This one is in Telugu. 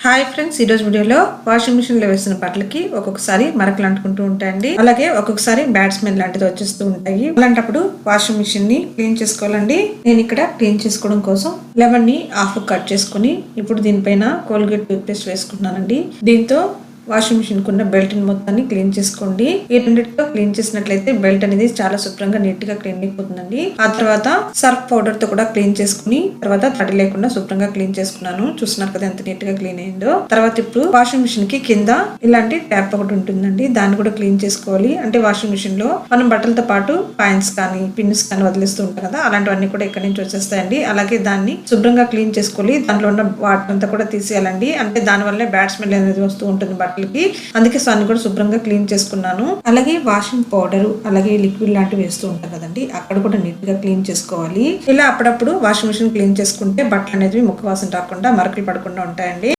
హాయ్ ఫ్రెండ్స్, ఈ రోజు వీడియోలో వాషింగ్ మిషన్ లో వేసిన బట్టలకి ఒక్కొక్కసారి మరకలు అంటుకుంటూ ఉంటాయండి. అలాగే ఒక్కొక్కసారి బ్యాడ్ స్మెల్ లాంటిది వచ్చేస్తూ ఉంటాయి. అలాంటప్పుడు వాషింగ్ మిషన్ ని క్లీన్ చేసుకోవాలండి. నేను ఇక్కడ క్లీన్ చేసుకోవడం కోసం లెమన్ ని హాఫ్ కట్ చేసుకుని ఇప్పుడు దీనిపైన కోల్గేట్ టూత్ పేస్ట్ వేసుకుంటున్నానండి. దీంతో వాషింగ్ మిషన్ కున్న బెల్ట్ మొత్తాన్ని క్లీన్ చేసుకోండి. ఈ రెండింటితో క్లీన్ చేసినట్లయితే బెల్ట్ అనేది చాలా శుభ్రంగా నీట్ గా క్లీన్ అయిపోతుందండి. ఆ తర్వాత సర్ఫ్ పౌడర్ తో కూడా క్లీన్ చేసుకుని తర్వాత తడి లేకుండా శుభ్రంగా క్లీన్ చేసుకున్నాను. చూస్తున్నారు కదా ఎంత నీట్ గా క్లీన్ అయిందో. తర్వాత ఇప్పుడు వాషింగ్ మిషన్ కి కింద ఇలాంటి ట్యాప్ ఒకటి ఉంటుందండి, దాన్ని కూడా క్లీన్ చేసుకోవాలి. అంటే వాషింగ్ మిషన్ లో మనం బట్టలతో పాటు కాయిన్స్ కానీ పిన్స్ కానీ వదిలేస్తూ ఉంటాం కదా, అలాంటివన్నీ కూడా ఇక్కడ నుంచి వచ్చేస్తాయండి. అలాగే దాన్ని శుభ్రంగా క్లీన్ చేసుకోవాలి. దాంట్లో ఉన్న వాటర్ అంతా కూడా తీసేయాలండి. అంటే దాని వల్లే బ్యాడ్ స్మెల్ అనేది వస్తూ ఉంటుంది బట్టలకి. అందుకే సాన్ని కూడా శుభ్రంగా క్లీన్ చేసుకున్నాను. అలాగే వాషింగ్ పౌడర్ అలాగే లిక్విడ్ లాంటివి వేస్తూ ఉంటాం కదండి, అక్కడ కూడా నీట్ గా క్లీన్ చేసుకోవాలి. ఇలా అప్పుడప్పుడు వాషింగ్ మిషన్ క్లీన్ చేసుకుంటే బట్టలు అనేది ముక్క వాసన రాకుండా మరకలు పడకుండా ఉంటాయండి.